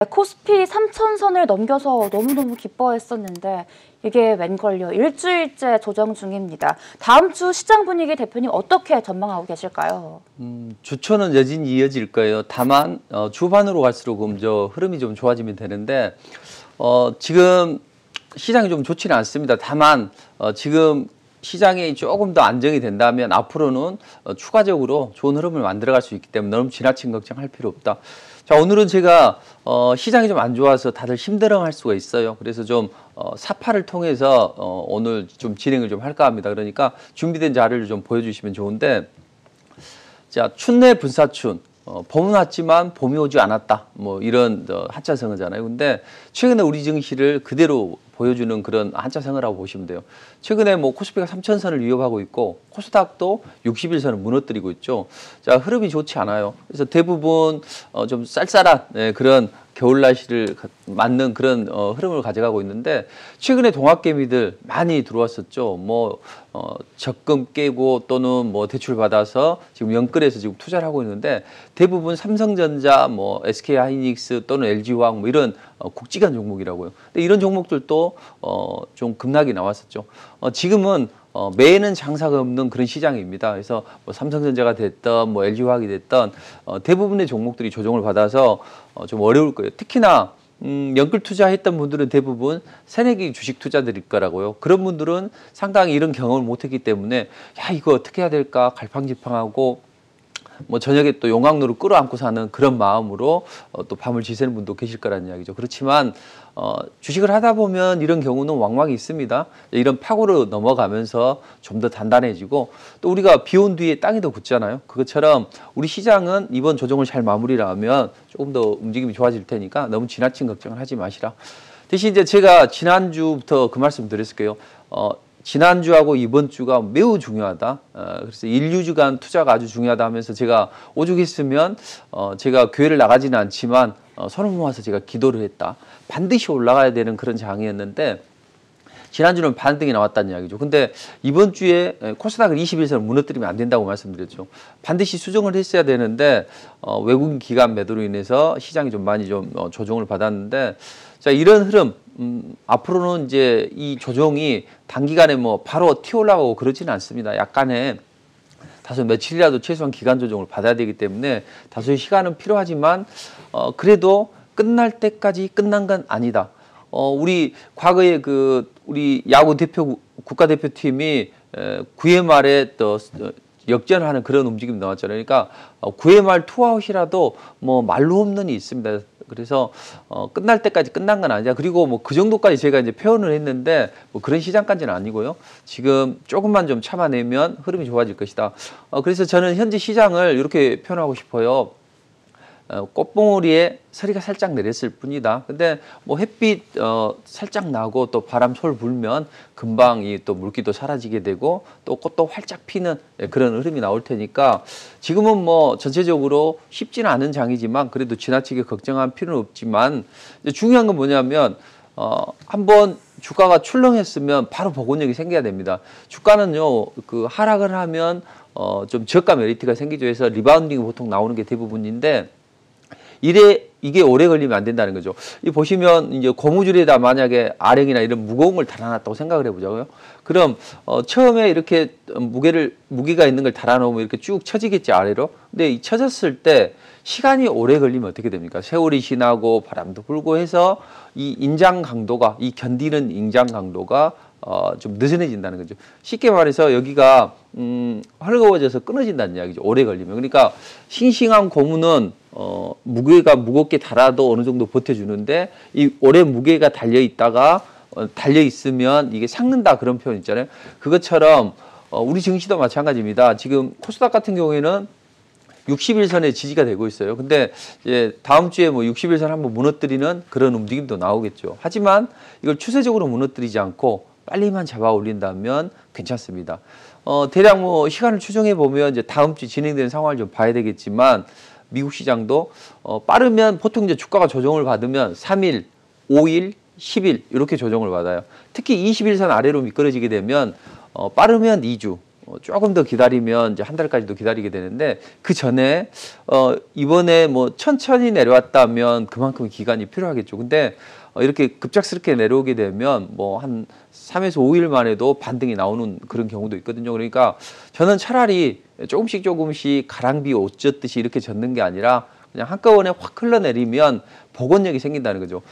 코스피 3,000선을 넘겨서 너무너무 기뻐했었는데 이게 웬걸요. 일주일째 조정 중입니다. 다음 주 시장 분위기 대표님 어떻게 전망하고 계실까요? 주초는 여전히 이어질 거예요. 다만 주반으로 갈수록 흐름이 좀 좋아지면 되는데 지금 시장이 좀 좋지는 않습니다. 다만 지금 시장이 조금 더 안정이 된다면 앞으로는 추가적으로 좋은 흐름을 만들어갈 수 있기 때문에 너무 지나친 걱정할 필요 없다. 자, 오늘은 제가 시장이 좀 안 좋아서 다들 힘들어할 수가 있어요. 그래서 좀 사파를 통해서 오늘 좀 진행을 좀 할까 합니다. 그러니까 준비된 자료를 좀 보여주시면 좋은데, 자, 춘내 분사춘. 봄은 왔지만 봄이 오지 않았다. 뭐 이런 한자성어잖아요. 근데 최근에 우리 증시를 그대로 보여주는 그런 한자성어라고 보시면 돼요. 최근에 뭐 코스피가 3,000선을 위협하고 있고 코스닥도 60일선을 무너뜨리고 있죠. 자, 흐름이 좋지 않아요. 그래서 대부분 좀 쌀쌀한 그런 겨울 날씨를 맞는 그런 흐름을 가져가고 있는데, 최근에 동학개미들 많이 들어왔었죠. 뭐 적금 깨고 또는 뭐 대출 받아서 지금 연끌해서 지금 투자를 하고 있는데, 대부분 삼성전자, 뭐 SK하이닉스 또는 LG화학 뭐 이런 국지간 종목이라고요. 근데 이런 종목들도 좀 급락이 나왔었죠. 지금은 매에는 장사가 없는 그런 시장입니다. 그래서 뭐 삼성전자가 됐던 뭐 LG화학이 됐던 대부분의 종목들이 조정을 받아서 좀 어려울 거예요. 특히나 연끌 투자했던 분들은 대부분 새내기 주식 투자들일 거라고요. 그런 분들은 상당히 이런 경험을 못했기 때문에 야, 이거 어떻게 해야 될까 갈팡질팡하고 뭐 저녁에 또 용광로를 끌어안고 사는 그런 마음으로 또 밤을 지새는 분도 계실 거라는 이야기죠. 그렇지만 주식을 하다 보면 이런 경우는 왕왕이 있습니다. 이런 파고로 넘어가면서 좀 더 단단해지고, 또 우리가 비 온 뒤에 땅이 더 굳잖아요. 그것처럼 우리 시장은 이번 조정을 잘 마무리를 하면 조금 더 움직임이 좋아질 테니까 너무 지나친 걱정을 하지 마시라. 대신 이제 제가 지난주부터 그 말씀 드렸을게요. 지난주하고 이번 주가 매우 중요하다. 그래서 1, 2주간 투자가 아주 중요하다 하면서 제가 오죽했으면 제가 교회를 나가지는 않지만 손을 모아서 제가 기도를 했다. 반드시 올라가야 되는 그런 장이었는데 지난주는 반등이 나왔다는 이야기죠. 근데 이번 주에 코스닥을 21선을 무너뜨리면 안 된다고 말씀드렸죠. 반드시 수정을 했어야 되는데 외국인 기관 매도로 인해서 시장이 좀 많이 조정을 받았는데, 자, 이런 흐름 앞으로는 이제 이 조정이 단기간에 뭐 바로 튀어 올라가고 그러지는 않습니다. 약간의 다소 며칠이라도 최소한 기간 조정을 받아야 되기 때문에 다소의 시간은 필요하지만 그래도 끝날 때까지 끝난 건 아니다. 우리 과거에 우리 야구 국가대표팀이 9회 말에 또 역전을 하는 그런 움직임이 나왔잖아요. 그러니까 9회 말 투아웃이라도 뭐 말로 홈런이 있습니다. 그래서 끝날 때까지 끝난 건 아니야. 그리고 뭐 그 정도까지 제가 이제 표현을 했는데 뭐 그런 시장까지는 아니고요. 지금 조금만 좀 참아내면 흐름이 좋아질 것이다. 그래서 저는 현재 시장을 이렇게 표현하고 싶어요. 꽃봉오리에 서리가 살짝 내렸을 뿐이다. 근데 뭐 햇빛 살짝 나고 또 바람 솔 불면 금방 이 또 물기도 사라지게 되고 또 꽃도 활짝 피는 그런 흐름이 나올 테니까 지금은 뭐 전체적으로 쉽지는 않은 장이지만 그래도 지나치게 걱정할 필요는 없지만, 이제 중요한 건 뭐냐면 한번 주가가 출렁했으면 바로 복원력이 생겨야 됩니다. 주가는요 하락을 하면 좀 저가 메리트가 생기죠. 해서 리바운딩이 보통 나오는 게 대부분인데 이게 오래 걸리면 안 된다는 거죠. 이 보시면 이제 고무줄에다 만약에 아령이나 이런 무거운 걸 달아놨다고 생각을 해보자고요. 그럼 처음에 이렇게 무게가 있는 걸 달아놓으면 이렇게 쭉 쳐지겠지, 아래로. 근데 이 쳐졌을 때 시간이 오래 걸리면 어떻게 됩니까? 세월이 지나고 바람도 불고 해서 이 견디는 인장 강도가 좀 느슨해진다는 거죠. 쉽게 말해서 여기가 헐거워져서 끊어진다는 이야기죠. 오래 걸리면. 그러니까 싱싱한 고무는 무게가 무겁게 달아도 어느 정도 버텨주는데, 이 오래 무게가 달려 있으면 이게 삭는다, 그런 표현 있잖아요. 그것처럼 우리 증시도 마찬가지입니다. 지금 코스닥 같은 경우에는 60일선에 지지가 되고 있어요. 근데 이제 다음 주에 뭐 60일선 한번 무너뜨리는 그런 움직임도 나오겠죠. 하지만 이걸 추세적으로 무너뜨리지 않고 빨리만 잡아 올린다면 괜찮습니다. 대략 뭐 시간을 추정해 보면 이제 다음 주 진행되는 상황을 좀 봐야 되겠지만, 미국 시장도 빠르면 보통 이제 주가가 조정을 받으면 3일, 5일, 10일 이렇게 조정을 받아요. 특히 21선 아래로 미끄러지게 되면 빠르면 2주, 조금 더 기다리면 이제 한 달까지도 기다리게 되는데 그 전에 이번에 뭐 천천히 내려왔다면 그만큼 기간이 필요하겠죠. 근데 이렇게 급작스럽게 내려오게 되면 뭐 한 3에서 5일 만에도 반등이 나오는 그런 경우도 있거든요. 그러니까 저는 차라리 조금씩 가랑비 옷 젖듯이 이렇게 젖는 게 아니라 그냥 한꺼번에 확 흘러내리면 복원력이 생긴다는 거죠.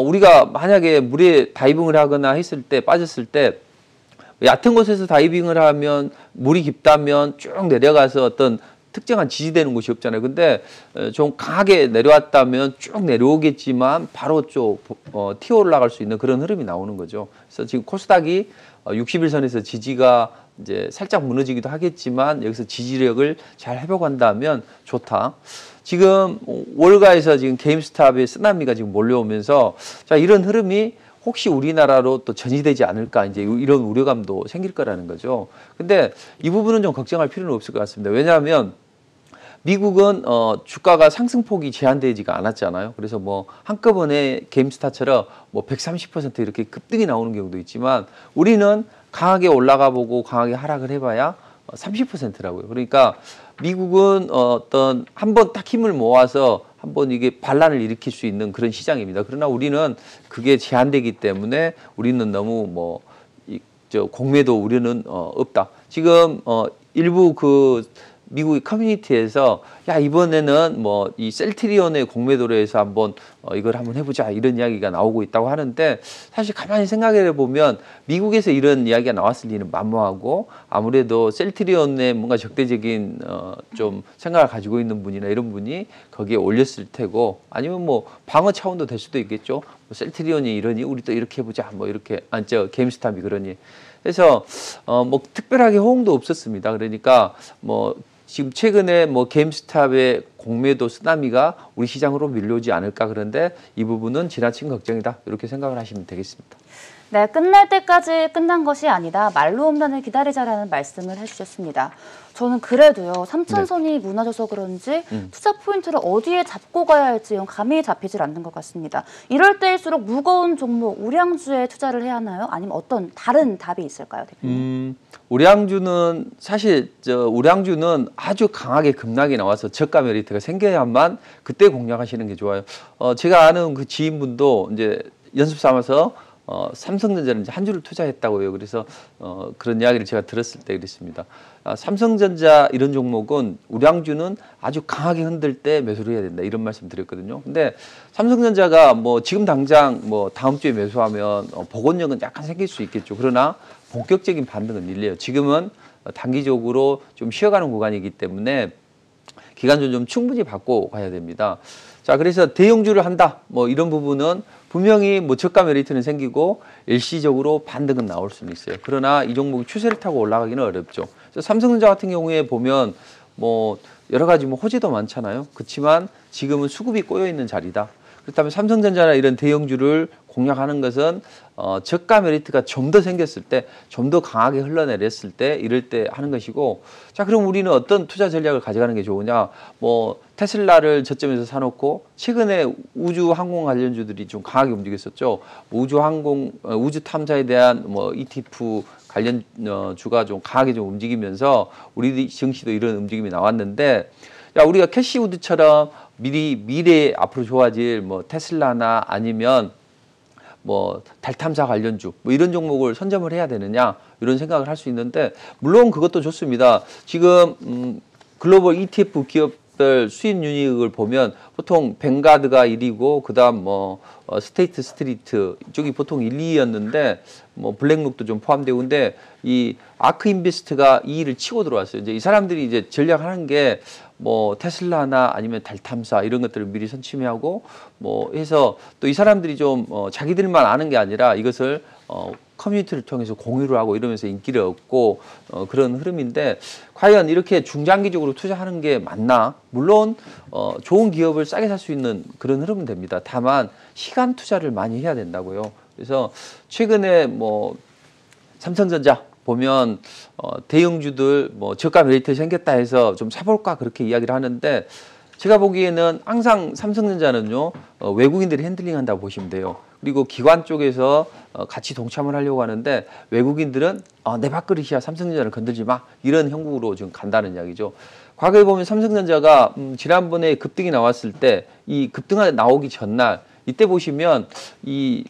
우리가 만약에 물에 다이빙을 하거나 했을 때 빠졌을 때 얕은 곳에서 다이빙을 하면 물이 깊다면 쭉 내려가서 어떤 특정한 지지되는 곳이 없잖아요. 근데 좀 강하게 내려왔다면 쭉 내려오겠지만 바로 좀 튀어 올라갈 수 있는 그런 흐름이 나오는 거죠. 그래서 지금 코스닥이 60일선에서 지지가 이제 살짝 무너지기도 하겠지만 여기서 지지력을 잘 회복한다면 좋다. 지금 월가에서 지금 게임스탑의 쓰나미가 지금 몰려오면서 자, 이런 흐름이 혹시 우리나라로 또 전이되지 않을까 이제 이런 우려감도 생길 거라는 거죠. 근데 이 부분은 좀 걱정할 필요는 없을 것 같습니다. 왜냐하면 미국은 주가가 상승폭이 제한되지가 않았잖아요. 그래서 뭐 한꺼번에 게임스타처럼 뭐 130% 이렇게 급등이 나오는 경우도 있지만 우리는 강하게 올라가 보고 강하게 하락을 해봐야 30%라고요. 그러니까 미국은 어떤 한번 딱 힘을 모아서 한번 이게 반란을 일으킬 수 있는 그런 시장입니다. 그러나 우리는 그게 제한되기 때문에 우리는 너무 공매도 우려는 없다. 지금 일부 그 미국의 커뮤니티에서 야 이번에는 뭐 이 셀트리온의 공매도로 해서 한번 이걸 한번 해보자 이런 이야기가 나오고 있다고 하는데 사실 가만히 생각해 보면 미국에서 이런 이야기가 나왔을 리는 만무하고 아무래도 셀트리온에 뭔가 적대적인 좀 생각을 가지고 있는 분이나 이런 분이 거기에 올렸을 테고 아니면 뭐 방어 차원도 될 수도 있겠죠. 뭐 셀트리온이 이러니 우리 또 이렇게 해보자 뭐 이렇게 게임스탑이 그러니 그래서 뭐 특별하게 호응도 없었습니다. 그러니까 뭐 지금 최근에 뭐 게임스탑의 공매도 쓰나미가 우리 시장으로 밀려오지 않을까 그런데 이 부분은 지나친 걱정이다 이렇게 생각을 하시면 되겠습니다. 네, 끝날 때까지 끝난 것이 아니다. 말로 홈런을 기다리자라는 말씀을 해주셨습니다. 저는 그래도요. 3천선이 무너져서 그런지 투자 포인트를 어디에 잡고 가야 할지 감이 잡히질 않는 것 같습니다. 이럴 때일수록 무거운 종목, 우량주에 투자를 해야 하나요? 아니면 어떤 다른 답이 있을까요, 대표님? 우량주는 사실 우량주는 아주 강하게 급락이 나와서 저가 메리트가 생겨야만 그때 공략하시는 게 좋아요. 제가 아는 그 지인분도 이제 연습 삼아서 삼성전자는 이제 한 주를 투자했다고요. 그래서 그런 이야기를 제가 들었을 때 그랬습니다. 삼성전자 이런 종목은 우량주는 아주 강하게 흔들 때 매수를 해야 된다 이런 말씀 드렸거든요. 근데 삼성전자가 뭐 지금 당장 뭐 다음 주에 매수하면 복원력은 약간 생길 수 있겠죠. 그러나 본격적인 반등은 일래요. 지금은 단기적으로 좀 쉬어가는 구간이기 때문에 기간좀 좀 충분히 받고 가야 됩니다. 자, 그래서 대형주를 한다. 뭐 이런 부분은 분명히 뭐 저가 메리트는 생기고 일시적으로 반등은 나올 수는 있어요. 그러나 이 종목이 추세를 타고 올라가기는 어렵죠. 삼성전자 같은 경우에 보면 뭐 여러 가지 뭐 호재도 많잖아요. 그렇지만 지금은 수급이 꼬여 있는 자리다. 그렇다면 삼성전자나 이런 대형주를 공략하는 것은 저가 메리트가 좀 더 생겼을 때, 좀 더 강하게 흘러내렸을 때, 이럴 때 하는 것이고, 자, 그럼 우리는 어떤 투자 전략을 가져가는 게 좋으냐? 뭐 테슬라를 저점에서 사놓고 최근에 우주 항공 관련주들이 좀 강하게 움직였었죠. 우주 탐사에 대한 뭐 ETF 관련 주가 좀 강하게 좀 움직이면서 우리 증시도 이런 움직임이 나왔는데, 야, 우리가 캐시우드처럼 미래에 앞으로 좋아질 뭐 테슬라나 아니면 뭐 달 탐사 관련주 뭐 이런 종목을 선점을 해야 되느냐 이런 생각을 할 수 있는데 물론 그것도 좋습니다. 지금 글로벌 ETF 기업들 수익윤이익을 보면 보통 뱅가드가 1위고 그다음 뭐 스테이트 스트리트 이쪽이 보통 1, 2위였는데 뭐 블랙록도 좀 포함되고 근데 이 아크 인베스트가 2위를 치고 들어왔어요. 이제 이 사람들이 이제 전략하는 게 뭐 테슬라나 아니면 달 탐사 이런 것들을 미리 선취하고 뭐 해서 또 이 사람들이 좀 자기들만 아는 게 아니라 이것을 커뮤니티를 통해서 공유를 하고 이러면서 인기를 얻고 그런 흐름인데 과연 이렇게 중장기적으로 투자하는 게 맞나? 물론 좋은 기업을 싸게 살 수 있는 그런 흐름은 됩니다. 다만 시간 투자를 많이 해야 된다고요. 그래서 최근에 뭐 삼성전자 보면 대형주들 뭐 저가 메리트 생겼다 해서 좀 사볼까 그렇게 이야기를 하는데 제가 보기에는 항상 삼성전자는요 외국인들이 핸들링한다고 보시면 돼요. 그리고 기관 쪽에서 같이 동참을 하려고 하는데 외국인들은 내 밥그릇이야 삼성전자를 건들지 마 이런 형국으로 지금 간다는 이야기죠. 과거에 보면 삼성전자가 지난번에 급등이 나왔을 때 이 급등이 나오기 전날 이때 보시면 이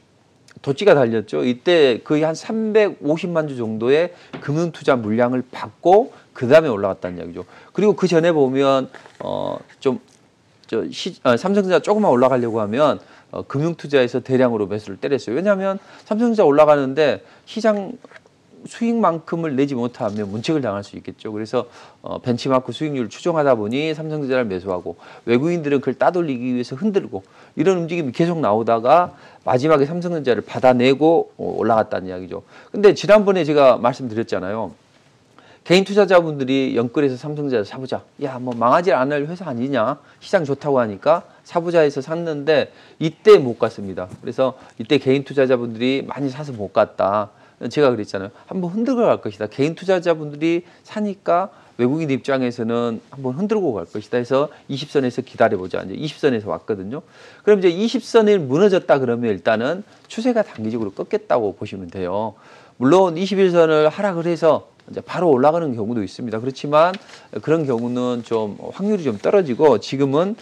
도찌가 달렸죠. 이때 거의 한 350만 주 정도의 금융투자 물량을 받고 그 다음에 올라갔다는 이야기죠. 그리고 그 전에 보면 삼성전자 조금만 올라가려고 하면 금융투자에서 대량으로 매수를 때렸어요. 왜냐하면 삼성전자 올라가는데 시장 수익만큼을 내지 못하면 문책을 당할 수 있겠죠. 그래서 벤치마크 수익률을 추정하다 보니 삼성전자를 매수하고 외국인들은 그걸 따돌리기 위해서 흔들고 이런 움직임이 계속 나오다가 마지막에 삼성전자를 받아내고 올라갔다는 이야기죠. 근데 지난번에 제가 말씀드렸잖아요. 개인 투자자분들이 영끌에서 삼성전자 사보자. 야, 뭐 망하지 않을 회사 아니냐. 시장 좋다고 하니까 사보자 해서 샀는데 이때 못 갔습니다. 그래서 이때 개인 투자자분들이 많이 사서 못 갔다. 제가 그랬잖아요. 한번 흔들고 갈 것이다. 개인 투자자분들이 사니까 외국인 입장에서는 한번 흔들고 갈 것이다 해서 20선에서 기다려보자. 이제 20선에서 왔거든요. 그럼 이제 20선이 무너졌다 그러면 일단은 추세가 단기적으로 꺾였다고 보시면 돼요. 물론 21선을 하락을 해서 이제 바로 올라가는 경우도 있습니다. 그렇지만 그런 경우는 좀 확률이 좀 떨어지고 지금은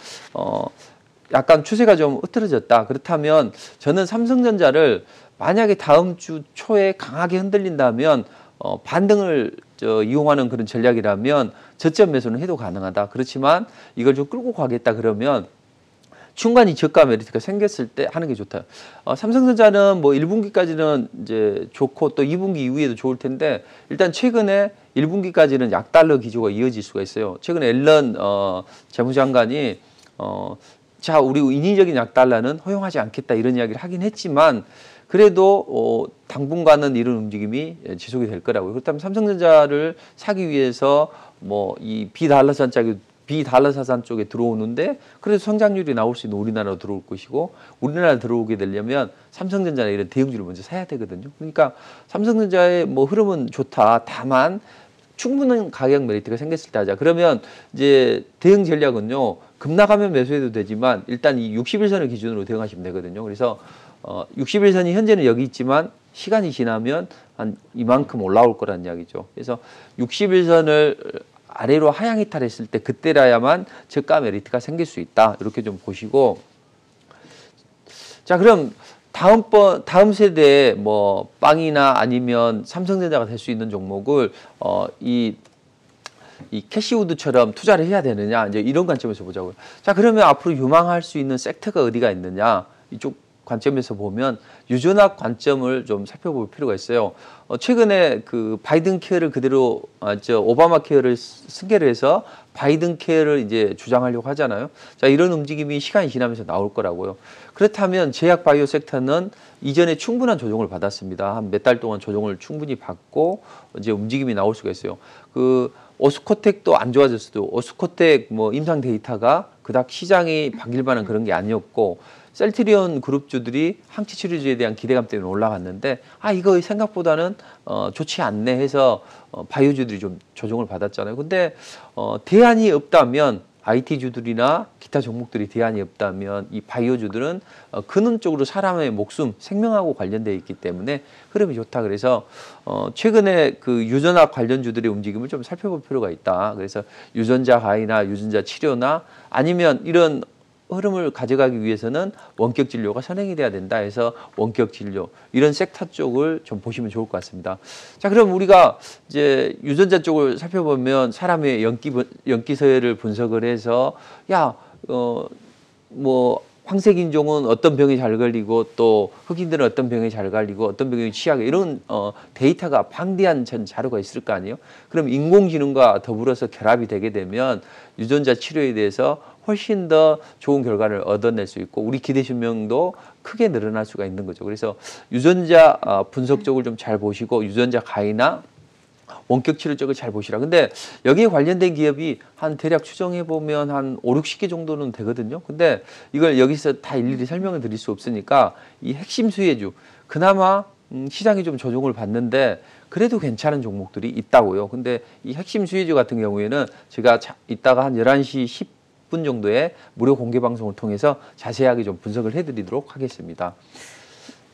약간 추세가 좀 흐트러졌다. 그렇다면 저는 삼성전자를 만약에 다음 주 초에 강하게 흔들린다면 반등을 이용하는 그런 전략이라면 저점 매수는 해도 가능하다. 그렇지만 이걸 좀 끌고 가겠다 그러면 중간이 저가 메리트가 생겼을 때 하는 게 좋다. 삼성전자는 뭐 1분기까지는 이제 좋고 또 2분기 이후에도 좋을 텐데 일단 최근에 1분기까지는 약달러 기조가 이어질 수가 있어요. 최근에 앨런 재무장관이 자, 우리 인위적인 약달러는 허용하지 않겠다 이런 이야기를 하긴 했지만 그래도 당분간은 이런 움직임이 지속이 될 거라고요. 그렇다면 삼성전자를 사기 위해서 뭐 이 비달러사산 쪽에 들어오는데 그래도 성장률이 나올 수 있는 우리나라로 들어올 것이고 우리나라 들어오게 되려면 삼성전자나 이런 대형주를 먼저 사야 되거든요. 그러니까 삼성전자의 뭐 흐름은 좋다. 다만 충분한 가격 메리트가 생겼을 때 하자. 그러면 이제 대응 전략은요. 급락하면 매수해도 되지만 일단 이 61선을 기준으로 대응하시면 되거든요. 그래서 61선이 현재는 여기 있지만 시간이 지나면 한 이만큼 올라올 거란 이야기죠. 그래서 61선을 아래로 하향 이탈했을 때 그때라야만 저가 메리트가 생길 수 있다. 이렇게 좀 보시고 자 그럼 다음 세대에 뭐 빵이나 아니면 삼성전자가 될 수 있는 종목을 이 캐시우드처럼 투자를 해야 되느냐 이제 이런 관점에서 보자고요. 자 그러면 앞으로 유망할 수 있는 섹터가 어디가 있느냐 이쪽 관점에서 보면 유전학 관점을 좀 살펴볼 필요가 있어요. 최근에 그 바이든 케어를 그대로 오바마 케어를 승계를 해서 바이든 케어를 이제 주장하려고 하잖아요. 자 이런 움직임이 시간이 지나면서 나올 거라고요. 그렇다면 제약 바이오 섹터는 이전에 충분한 조정을 받았습니다. 한 몇 달 동안 조정을 충분히 받고 이제 움직임이 나올 수가 있어요. 그 오스코텍도 안 좋아졌어도 오스코텍 뭐 임상 데이터가 그닥 시장이 반길 만한 그런 게 아니었고 셀트리온 그룹주들이 항체 치료제에 대한 기대감 때문에 올라갔는데 이거 생각보다는 좋지 않네 해서 바이오주들이 좀 조정을 받았잖아요. 근데 대안이 없다면 IT주들이나 기타 종목들이 대안이 없다면 이 바이오주들은 근원적으로 사람의 목숨, 생명하고 관련되어 있기 때문에 흐름이 좋다. 그래서 최근에 그 유전학 관련주들의 움직임을 좀 살펴볼 필요가 있다. 그래서 유전자 가이나 유전자 치료나 아니면 이런 흐름을 가져가기 위해서는 원격 진료가 선행이 돼야 된다 해서 원격 진료 이런 섹터 쪽을 좀 보시면 좋을 것 같습니다. 자, 그럼 우리가 이제 유전자 쪽을 살펴보면 사람의 연기 서열을 분석을 해서 뭐 황색인종은 어떤 병에 잘 걸리고 또 흑인들은 어떤 병에 잘 걸리고 어떤 병에 취약해 이런 데이터가 방대한 전 자료가 있을 거 아니에요. 그럼 인공지능과 더불어서 결합이 되게 되면 유전자 치료에 대해서 훨씬 더 좋은 결과를 얻어낼 수 있고 우리 기대 수명도 크게 늘어날 수가 있는 거죠. 그래서 유전자 분석 쪽을 좀 잘 보시고 유전자 가이나 원격 치료 쪽을 잘 보시라. 근데 여기에 관련된 기업이 한 대략 추정해 보면 한 5, 60개 정도는 되거든요. 근데 이걸 여기서 다 일일이 설명을 드릴 수 없으니까 이 핵심 수혜주 그나마 시장이 좀 조정을 받는데 그래도 괜찮은 종목들이 있다고요. 근데 이 핵심 수혜주 같은 경우에는 제가 이따가 한 11시 10분 정도의 무료 공개 방송을 통해서 자세하게 좀 분석을 해드리도록 하겠습니다.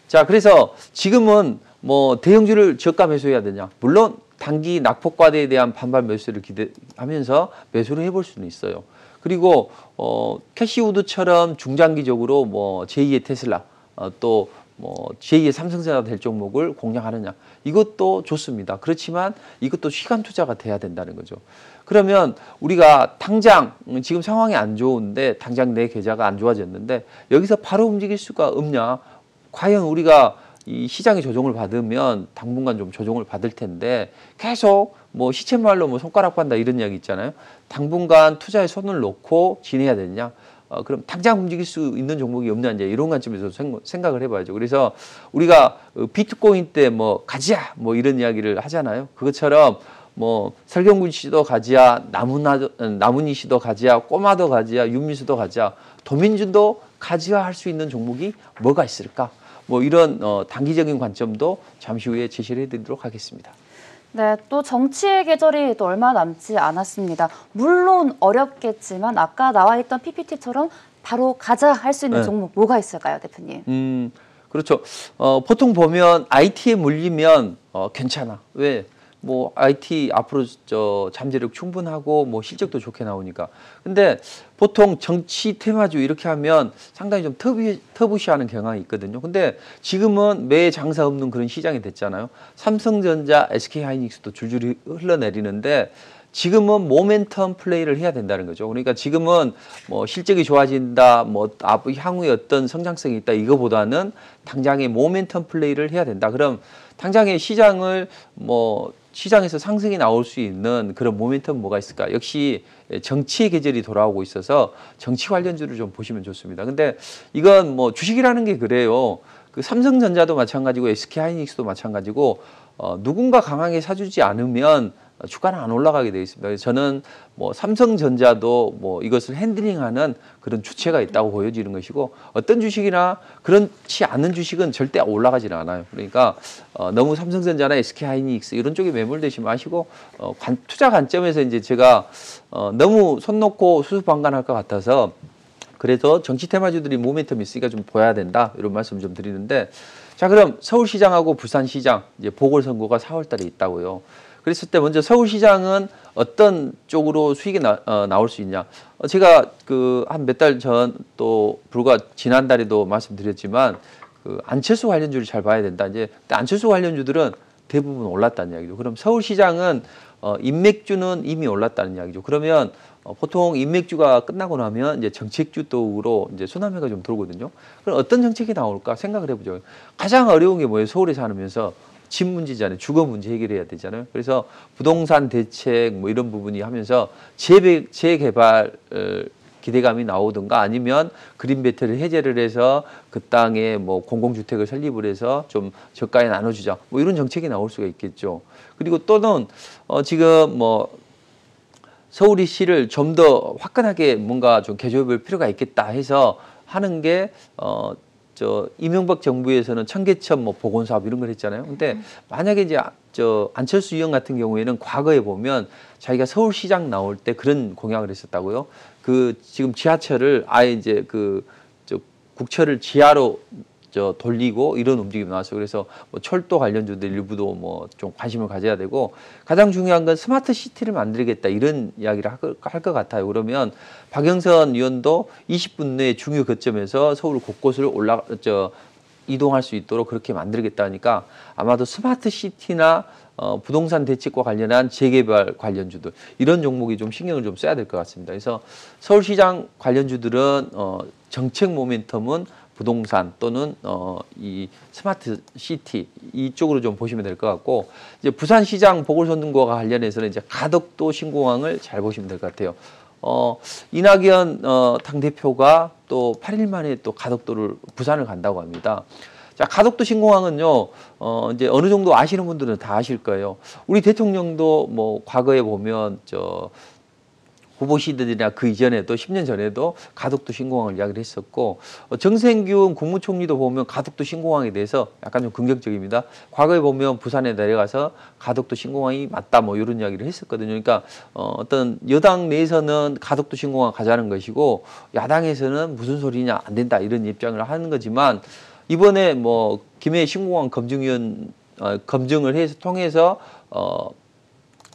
자, 그래서 지금은 뭐 대형주를 저가 매수해야 되냐? 물론 단기 낙폭과대에 대한 반발 매수를 기대하면서 매수를 해볼 수는 있어요. 그리고 캐시우드처럼 중장기적으로 뭐 제2의 테슬라 또 뭐 제2의 삼성전자 될 종목을 공략하느냐, 이것도 좋습니다. 그렇지만 이것도 시간 투자가 돼야 된다는 거죠. 그러면 우리가 당장 지금 상황이 안 좋은데, 당장 내 계좌가 안 좋아졌는데 여기서 바로 움직일 수가 없냐? 과연 우리가 이 시장의 조정을 받으면 당분간 좀 조정을 받을 텐데, 계속 뭐 시쳇말로 뭐 손가락 반다 이런 이야기 있잖아요. 당분간 투자에 손을 놓고 지내야 되느냐? 그럼 당장 움직일 수 있는 종목이 없냐, 이제 이런 관점에서 생각을 해봐야죠. 그래서 우리가 비트코인 때 뭐 가지야 뭐 이런 이야기를 하잖아요. 그것처럼 뭐 설경구 씨도 가지야, 나문희 씨도 가지야, 꼬마도 가지야, 윤미수도 가지야, 도민준도 가지야 할 수 있는 종목이 뭐가 있을까? 뭐 이런 단기적인 관점도 잠시 후에 제시를 해드리도록 하겠습니다. 네, 또 정치의 계절이 또 얼마 남지 않았습니다. 물론 어렵겠지만 아까 나와 있던 PPT처럼 바로 가자 할 수 있는 종목 뭐가 있을까요, 대표님? 그렇죠. 보통 보면 IT에 물리면 괜찮아. 왜? 뭐 IT 앞으로 잠재력 충분하고 뭐 실적도 좋게 나오니까. 근데 보통 정치 테마주 이렇게 하면 상당히 좀 터부시하는 경향이 있거든요. 근데 지금은 매 장사 없는 그런 시장이 됐잖아요. 삼성전자, SK하이닉스도 줄줄이 흘러내리는데 지금은 모멘텀 플레이를 해야 된다는 거죠. 그러니까 지금은 뭐 실적이 좋아진다, 뭐 향후에 어떤 성장성이 있다, 이거보다는 당장의 모멘텀 플레이를 해야 된다. 그럼 당장의 시장을 뭐 시장에서 상승이 나올 수 있는 그런 모멘텀 뭐가 있을까? 역시 정치의 계절이 돌아오고 있어서 정치 관련주를 좀 보시면 좋습니다. 근데 이건 뭐 주식이라는 게 그래요. 그 삼성전자도 마찬가지고 SK하이닉스도 마찬가지고 누군가 강하게 사주지 않으면 주가는 안 올라가게 되어 있습니다. 그래서 저는 뭐 삼성전자도 뭐 이것을 핸들링하는 그런 주체가 있다고 보여지는 것이고, 어떤 주식이나 그렇지 않은 주식은 절대 올라가지는 않아요. 그러니까 너무 삼성전자나 SK하이닉스 이런 쪽에 매몰되지 마시고 투자 관점에서 이제 제가 너무 손 놓고 수수방관할 것 같아서, 그래서 정치 테마주들이 모멘텀이 있으니까 좀 보여야 된다, 이런 말씀 좀 드리는데, 자, 그럼 서울시장하고 부산시장 이제 보궐선거가 4월달에 있다고요. 그랬을 때 먼저 서울시장은 어떤 쪽으로 수익이 나올 수 있냐? 제가 그 한 몇 달 전 또 불과 지난달에도 말씀드렸지만 그 안철수 관련주를 잘 봐야 된다. 이제 안철수 관련주들은 대부분 올랐다는 이야기죠. 그럼 서울시장은 인맥주는 이미 올랐다는 이야기죠. 그러면 보통 인맥주가 끝나고 나면 이제 정책주 쪽으로 이제 순환매가 좀 돌거든요. 그럼 어떤 정책이 나올까 생각을 해보죠. 가장 어려운 게 뭐예요? 서울에 사면서 집 문제잖아요. 주거 문제 해결해야 되잖아요. 그래서 부동산 대책 뭐 이런 부분이 하면서 재개발 기대감이 나오든가, 아니면 그린벨트를 해제를 해서 그 땅에 뭐 공공주택을 설립을 해서 좀 저가에 나눠주자, 뭐 이런 정책이 나올 수가 있겠죠. 그리고 또는 지금 뭐 서울시를 좀 더 화끈하게 뭔가 좀 개조해볼 필요가 있겠다 해서 하는 게 이명박 정부에서는 청계천 뭐 복원사업 이런 걸 했잖아요. 근데 만약에 이제 안철수 의원 같은 경우에는 과거에 보면 자기가 서울시장 나올 때 그런 공약을 했었다고요. 그 지금 지하철을 아예 이제 국철을 지하로 돌리고 이런 움직임이 나왔어요. 그래서 뭐 철도 관련주들 일부도 뭐 좀 관심을 가져야 되고, 가장 중요한 건 스마트 시티를 만들겠다, 이런 이야기를 할 것 같아요. 그러면 박영선 의원도 20분 내에 중요 거점에서 서울 곳곳을 이동할 수 있도록 그렇게 만들겠다니까, 아마도 스마트 시티나 부동산 대책과 관련한 재개발 관련주들, 이런 종목이 좀 신경을 좀 써야 될 것 같습니다. 그래서 서울시장 관련주들은 정책 모멘텀은 부동산 또는 이 스마트 시티 이쪽으로 좀 보시면 될 것 같고, 이제 부산시장 보궐선거와 관련해서는 이제 가덕도 신공항을 잘 보시면 될 것 같아요. 이낙연 당대표가 또 8일 만에 또 가덕도를 부산을 간다고 합니다. 자, 가덕도 신공항은요, 이제 어느 정도 아시는 분들은 다 아실 거예요. 우리 대통령도 뭐 과거에 보면 후보 시절이나 그 이전에도 10년 전에도 가덕도 신공항을 이야기를 했었고, 정세균 국무총리도 보면 가덕도 신공항에 대해서 약간 좀 긍정적입니다. 과거에 보면 부산에 내려가서 가덕도 신공항이 맞다 뭐 이런 이야기를 했었거든요. 그러니까 어떤 여당 내에서는 가덕도 신공항 가자는 것이고, 야당에서는 무슨 소리냐 안 된다 이런 입장을 하는 거지만, 이번에 뭐 김해 신공항 검증위원 검증을 해서 통해서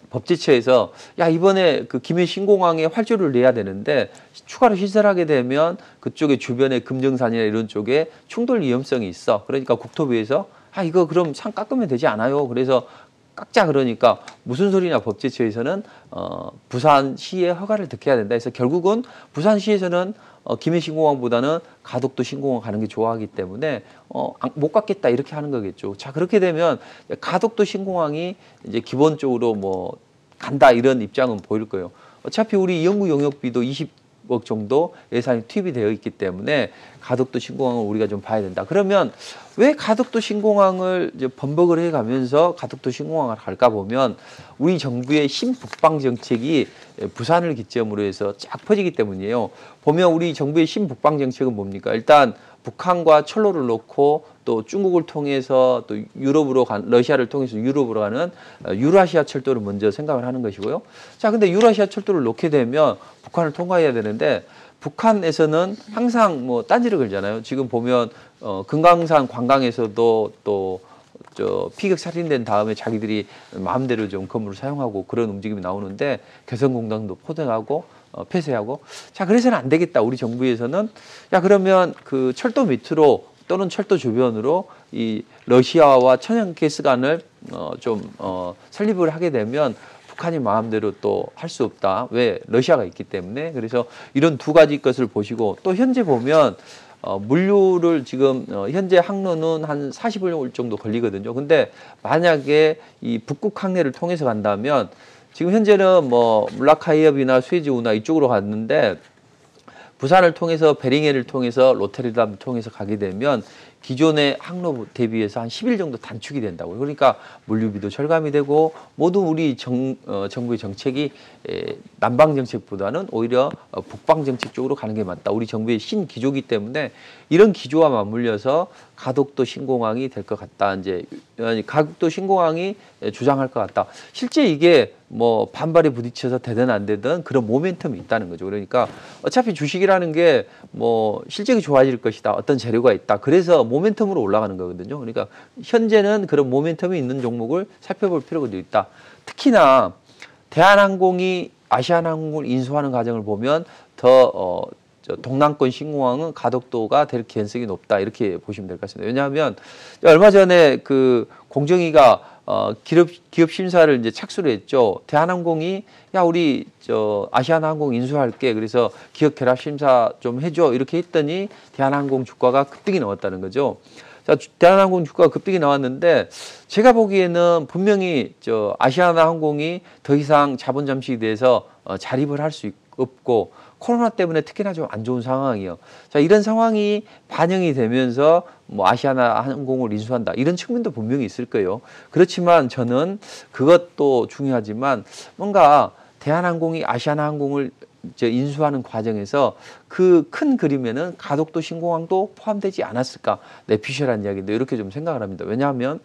법제처에서 야 이번에 그 김해 신공항에 활주를 내야 되는데 추가로 시설하게 되면 그쪽에 주변의 금정산이나 이런 쪽에 충돌 위험성이 있어. 그러니까 국토부에서 아 이거 그럼 산 깎으면 되지 않아요. 그래서 깎자 그러니까 무슨 소리냐 법제처에서는 부산시의 허가를 득해야 된다 해서 결국은 부산시에서는 김해 신공항보다는 가덕도 신공항 가는 게 좋아하기 때문에 못 갖겠다 이렇게 하는 거겠죠. 자 그렇게 되면 가덕도 신공항이 이제 기본적으로 뭐 간다 이런 입장은 보일 거예요. 어차피 우리 연구 용역비도 20억 정도 예산이 투입이 되어 있기 때문에 가덕도 신공항을 우리가 좀 봐야 된다. 그러면 왜 가덕도 신공항을 이제 번복을 해가면서 가덕도 신공항을 갈까 보면 우리 정부의 신북방 정책이 부산을 기점으로 해서 쫙 퍼지기 때문이에요. 보면 우리 정부의 신북방 정책은 뭡니까? 일단 북한과 철로를 놓고 또 중국을 통해서 또 유럽으로 러시아를 통해서 유럽으로 가는 유라시아 철도를 먼저 생각을 하는 것이고요. 자, 근데 유라시아 철도를 놓게 되면 북한을 통과해야 되는데 북한에서는 항상 뭐 딴지를 걸잖아요. 지금 보면 금강산 관광에서도 또 피격 살인된 다음에 자기들이 마음대로 좀 건물을 사용하고 그런 움직임이 나오는데 개성공단도 포대하고 폐쇄하고 자 그래서는 안 되겠다. 우리 정부에서는 야 그러면 그 철도 밑으로 또는 철도 주변으로 이 러시아와 천연가스관을 설립을 하게 되면 북한이 마음대로 또 할 수 없다. 왜? 러시아가 있기 때문에. 그래서 이런 두 가지 것을 보시고 또 현재 보면 물류를 지금 현재 항로는 한 40일 정도 걸리거든요. 근데 만약에 이 북극 항해를 통해서 간다면 지금 현재는 뭐 물라카이업이나 수에즈운하 이쪽으로 갔는데 부산을 통해서 베링해를 통해서 로테르담을 통해서 가게 되면 기존의 항로 대비해서 한 10일 정도 단축이 된다고요. 그러니까 물류비도 절감이 되고 모두 우리 정부의 정책이 남방 정책보다는 오히려 북방 정책 쪽으로 가는 게 맞다. 우리 정부의 신기조기 때문에 이런 기조와 맞물려서 가덕도 신공항이 될 것 같다. 이제 가덕도 신공항이 주장할 것 같다. 실제 이게 뭐 반발에 부딪혀서 되든 안 되든 그런 모멘텀이 있다는 거죠. 그러니까 어차피 주식이라는 게 뭐 실적이 좋아질 것이다. 어떤 재료가 있다. 그래서 모멘텀으로 올라가는 거거든요. 그러니까 현재는 그런 모멘텀이 있는 종목을 살펴볼 필요가 있다. 특히나 대한항공이 아시아나항공을 인수하는 과정을 보면 더 동남권 신공항은 가덕도가 될 가능성이 높다 이렇게 보시면 될 것 같습니다. 왜냐하면 얼마 전에 그 공정위가 기업 심사를 이제 착수를 했죠. 대한항공이 야 우리 아시아나항공 인수할게 그래서 기업 결합 심사 좀 해줘 이렇게 했더니 대한항공 주가가 급등이 나왔다는 거죠. 자, 대한항공 주가가 급등이 나왔는데 제가 보기에는 분명히 아시아나항공이 더 이상 자본 잠식에 대해서 자립을 할 수 없고 코로나 때문에 특히나 좀 안 좋은 상황이에요. 자, 이런 상황이 반영이 되면서 뭐 아시아나항공을 인수한다 이런 측면도 분명히 있을 거예요. 그렇지만 저는 그것도 중요하지만 뭔가 대한항공이 아시아나항공을 인수하는 과정에서 그 큰 그림에는 가덕도 신공항도 포함되지 않았을까 내피셜한 이야기인데 이렇게 좀 생각을 합니다. 왜냐하면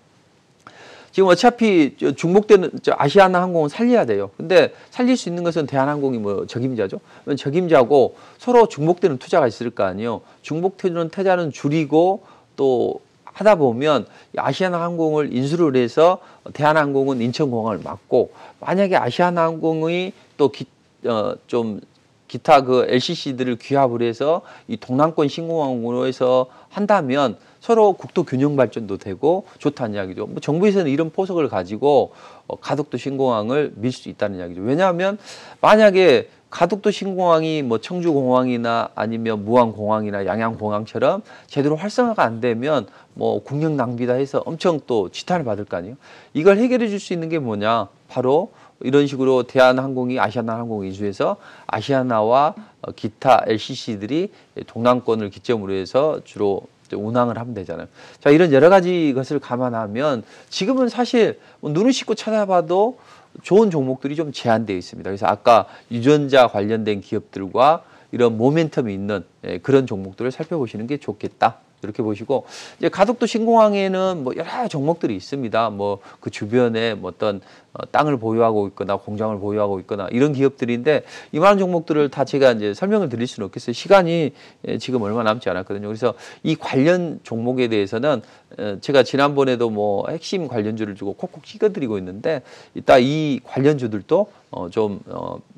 지금 어차피 중복되는 아시아나항공은 살려야 돼요. 근데 살릴 수 있는 것은 대한항공이 뭐 적임자죠. 적임자고 서로 중복되는 투자가 있을 거 아니에요. 중복되는 투자는 줄이고 또 하다 보면 아시아나항공을 인수를 해서 대한항공은 인천공항을 맡고 만약에 아시아나항공이 또 좀 기타 그 LCC들을 귀합을 해서 이 동남권 신공항으로 해서 한다면 서로 국토 균형 발전도 되고 좋다는 이야기죠. 뭐 정부에서는 이런 포석을 가지고 가덕도 신공항을 밀 수 있다는 이야기죠. 왜냐하면 만약에 가덕도 신공항이 뭐 청주공항이나 아니면 무안공항이나 양양공항처럼 제대로 활성화가 안 되면 뭐 국력 낭비다 해서 엄청 또 지탄을 받을 거 아니에요. 이걸 해결해 줄 수 있는 게 뭐냐? 바로 이런 식으로 대한항공이 아시아나항공 인수해서 아시아나와 기타 LCC들이 동남권을 기점으로 해서 주로 운항을 하면 되잖아요. 자, 이런 여러 가지 것을 감안하면 지금은 사실 눈을 씻고 찾아봐도 좋은 종목들이 좀 제한되어 있습니다. 그래서 아까 유전자 관련된 기업들과 이런 모멘텀이 있는 그런 종목들을 살펴보시는 게 좋겠다. 이렇게 보시고 이제 가덕도 신공항에는 뭐 여러 종목들이 있습니다. 뭐 그 주변에 뭐 어떤 땅을 보유하고 있거나 공장을 보유하고 있거나 이런 기업들인데 이만한 종목들을 다 제가 이제 설명을 드릴 수는 없겠어요. 시간이 지금 얼마 남지 않았거든요. 그래서 이 관련 종목에 대해서는 제가 지난번에도 뭐 핵심 관련주를 주고 콕콕 찍어드리고 있는데 이따 이 관련주들도 좀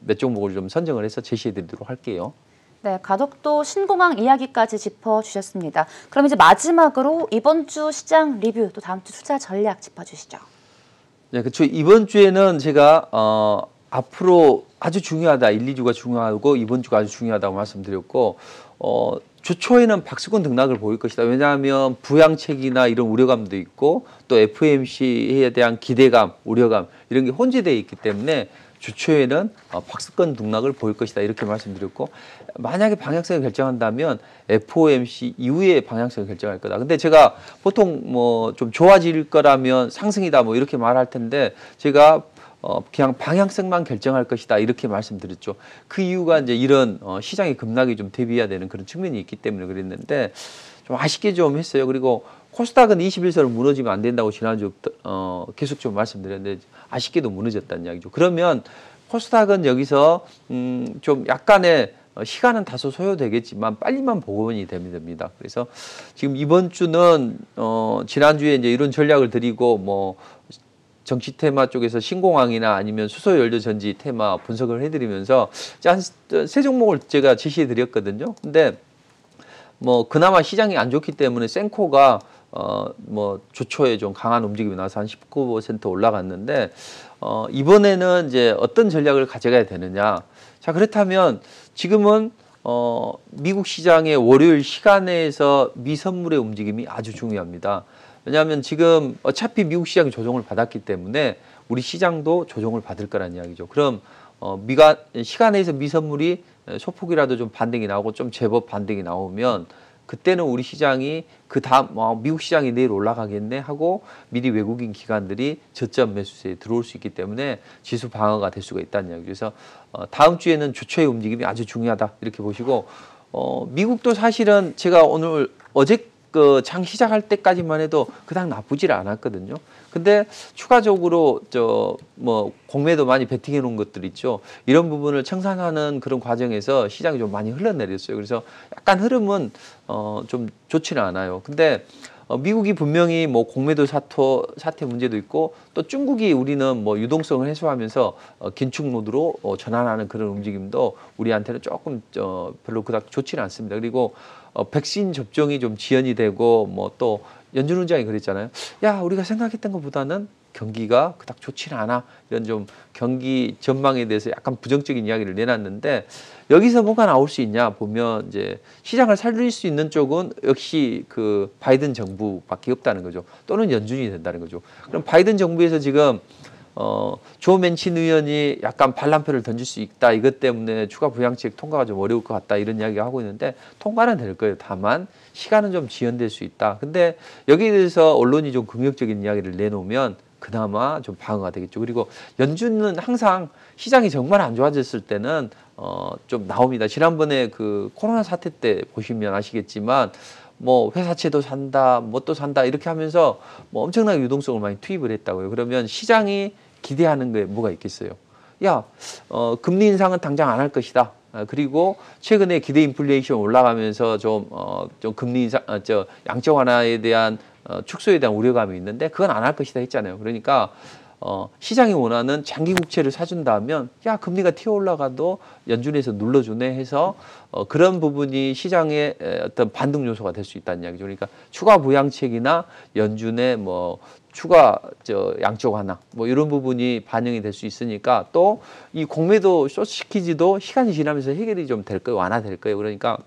몇 종목을 좀 선정을 해서 제시해드리도록 할게요. 네, 가덕도 신공항 이야기까지 짚어주셨습니다. 그럼 이제 마지막으로 이번 주 시장 리뷰 또 다음 주 투자 전략 짚어주시죠. 네, 그렇죠. 이번 주에는 제가 앞으로 아주 중요하다, 1, 2주가 중요하고 이번 주가 아주 중요하다고 말씀드렸고 주 초에는 박스권 등락을 보일 것이다. 왜냐하면 부양책이나 이런 우려감도 있고 또 FOMC에 대한 기대감, 우려감 이런 게 혼재되어 있기 때문에 주 초에는 박스권 등락을 보일 것이다 이렇게 말씀드렸고 만약에 방향성을 결정한다면 FOMC 이후에 방향성을 결정할 거다. 근데 제가 보통 뭐 좀 좋아질 거라면 상승이다 뭐 이렇게 말할 텐데 제가 그냥 방향성만 결정할 것이다 이렇게 말씀드렸죠. 그 이유가 이제 이런 시장의 급락이 좀 대비해야 되는 그런 측면이 있기 때문에 그랬는데 좀 아쉽게 좀 했어요. 그리고 코스닥은 21선을 무너지면 안 된다고 지난주 계속 좀 말씀드렸는데 아쉽게도 무너졌다는 이야기죠. 그러면 코스닥은 여기서 좀 약간의 시간은 다소 소요되겠지만 빨리만 복원이 되면 됩니다. 그래서 지금 이번 주는 지난주에 이제 이런 전략을 드리고 뭐 정치 테마 쪽에서 신공항이나 아니면 수소연료전지 테마 분석을 해드리면서 한 세 종목을 제가 제시해드렸거든요. 근데 뭐 그나마 시장이 안 좋기 때문에 센코가 뭐 주초에 좀 강한 움직임이 나서 한 19% 올라갔는데 이번에는 이제 어떤 전략을 가져가야 되느냐. 자, 그렇다면 지금은 미국 시장의 월요일 시간에서 미선물의 움직임이 아주 중요합니다. 왜냐하면 지금 어차피 미국 시장이 조정을 받았기 때문에 우리 시장도 조정을 받을 거란 이야기죠. 그럼 시간에서 미선물이 소폭이라도 좀 반등이 나오고 좀 제법 반등이 나오면 그때는 우리 시장이 그 다음 미국 시장이 내일 올라가겠네 하고 미리 외국인 기관들이 저점 매수세에 들어올 수 있기 때문에 지수 방어가 될 수가 있다는 이야기죠. 그래서 다음 주에는 주초의 움직임이 아주 중요하다 이렇게 보시고 미국도 사실은 제가 어제 그 장 시작할 때까지만 해도 그닥 나쁘질 않았거든요. 근데 추가적으로 뭐 공매도 많이 베팅해 놓은 것들 있죠. 이런 부분을 청산하는 그런 과정에서 시장이 좀 많이 흘러내렸어요. 그래서 약간 흐름은 좀 좋지는 않아요. 근데 미국이 분명히 뭐 공매도 사태 문제도 있고 또 중국이 우리는 뭐 유동성을 해소하면서 긴축 모드로 전환하는 그런 움직임도 우리한테는 조금 별로 그닥 좋지는 않습니다. 그리고 백신 접종이 좀 지연이 되고 뭐 또 연준 의장이 그랬잖아요. 야, 우리가 생각했던 것보다는 경기가 그닥 좋지는 않아. 이런 좀 경기 전망에 대해서 약간 부정적인 이야기를 내놨는데 여기서 뭐가 나올 수 있냐 보면 이제 시장을 살릴 수 있는 쪽은 역시 그 바이든 정부밖에 없다는 거죠. 또는 연준이 된다는 거죠. 그럼 바이든 정부에서 지금 조 맨친 의원이 약간 반란표를 던질 수 있다. 이것 때문에 추가 부양책 통과가 좀 어려울 것 같다. 이런 이야기 하고 있는데 통과는 될 거예요. 다만 시간은 좀 지연될 수 있다. 근데 여기에 대해서 언론이 좀 긍정적인 이야기를 내놓으면 그나마 좀 방어가 되겠죠. 그리고 연준은 항상 시장이 정말 안 좋아졌을 때는 좀 나옵니다. 지난번에 그 코로나 사태 때 보시면 아시겠지만 뭐 회사채도 산다, 뭣도 산다 이렇게 하면서 뭐 엄청나게 유동성을 많이 투입을 했다고요. 그러면 시장이 기대하는 게 뭐가 있겠어요? 야, 금리 인상은 당장 안 할 것이다. 그리고 최근에 기대 인플레이션 올라가면서 좀 금리 인상, 양적 완화에 대한 축소에 대한 우려감이 있는데 그건 안 할 것이다 했잖아요. 그러니까 시장이 원하는 장기 국채를 사준다면 야, 금리가 튀어 올라가도 연준에서 눌러주네 해서 그런 부분이 시장의 어떤 반등 요소가 될 수 있다는 이야기죠. 그러니까 추가 부양책이나 연준의 뭐 추가 양적 완화 뭐 이런 부분이 반영이 될 수 있으니까 또 이 공매도 숏시키지도 시간이 지나면서 해결이 좀 될 거예요. 완화될 거예요. 그러니까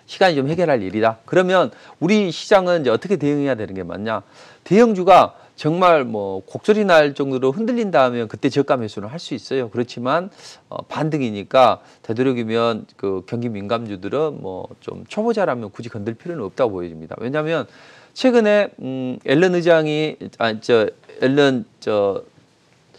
시간이 좀 해결할 일이다. 그러면 우리 시장은 이제 어떻게 대응해야 되는 게 맞냐? 대형주가 정말 뭐 곡소리 날 정도로 흔들린다 하면 그때 저가 매수는 할 수 있어요. 그렇지만 반등이니까 되도록이면 그 경기 민감주들은 뭐 좀 초보자라면 굳이 건들 필요는 없다고 보여집니다. 왜냐하면 최근에 앨런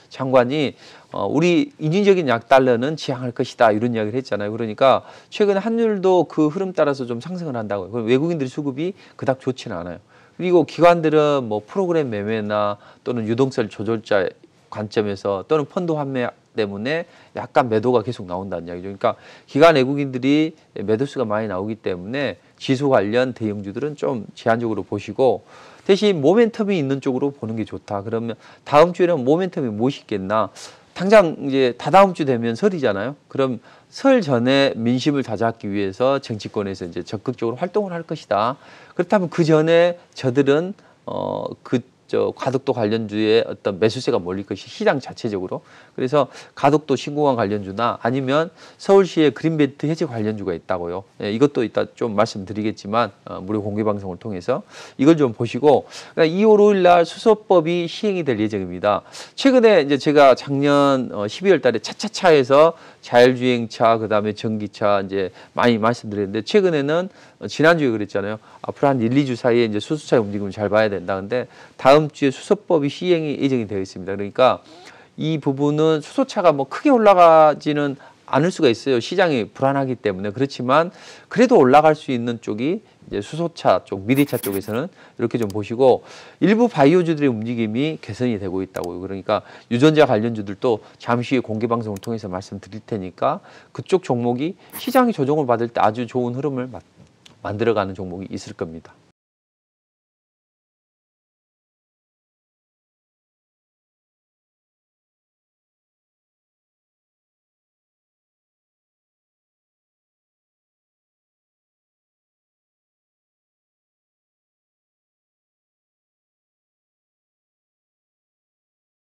장관이 우리 인위적인 약달러는 지향할 것이다 이런 이야기를 했잖아요. 그러니까 최근에 환율도 그 흐름 따라서 좀 상승을 한다고요. 그럼 외국인들 수급이 그닥 좋지는 않아요. 그리고 기관들은 뭐 프로그램 매매나 또는 유동성 조절자 관점에서 또는 펀드 환매 때문에 약간 매도가 계속 나온다는 이야기죠. 그러니까 기관 외국인들이 매도수가 많이 나오기 때문에 지수 관련 대형주들은 좀 제한적으로 보시고 대신 모멘텀이 있는 쪽으로 보는 게 좋다. 그러면 다음 주에는 모멘텀이 무엇이 있겠나? 당장 이제 다다음 주 되면 설이잖아요. 그럼 설 전에 민심을 다잡기 위해서 정치권에서 이제 적극적으로 활동을 할 것이다. 그렇다면 그 전에 저들은 가덕도 관련주의 어떤 매수세가 몰릴 것이 시장 자체적으로. 그래서 가덕도 신공항 관련주나 아니면 서울시의 그린벨트 해제 관련주가 있다고요. 예, 이것도 이따 좀 말씀드리겠지만 무료 공개 방송을 통해서 이걸 좀 보시고 그러니까 2월 5일 날 수소법이 시행이 될 예정입니다. 최근에 이제 제가 작년 12월 달에 차차차에서 자율주행차 그다음에 전기차 이제 많이 말씀드렸는데 최근에는 지난주에 그랬잖아요. 앞으로 한 1, 2주 사이에 이제 수소차의 움직임을 잘 봐야 된다. 근데 다음 주에 수소법이 시행이 예정이 되어 있습니다. 그러니까 이 부분은 수소차가 뭐 크게 올라가지는 않을 수가 있어요. 시장이 불안하기 때문에. 그렇지만 그래도 올라갈 수 있는 쪽이 이제 수소차 쪽, 미래차 쪽에서는 이렇게 좀 보시고 일부 바이오주들의 움직임이 개선이 되고 있다고요. 그러니까 유전자 관련주들도 잠시 후에 공개 방송을 통해서 말씀드릴 테니까 그쪽 종목이 시장이 조정을 받을 때 아주 좋은 흐름을 만들어가는 종목이 있을 겁니다.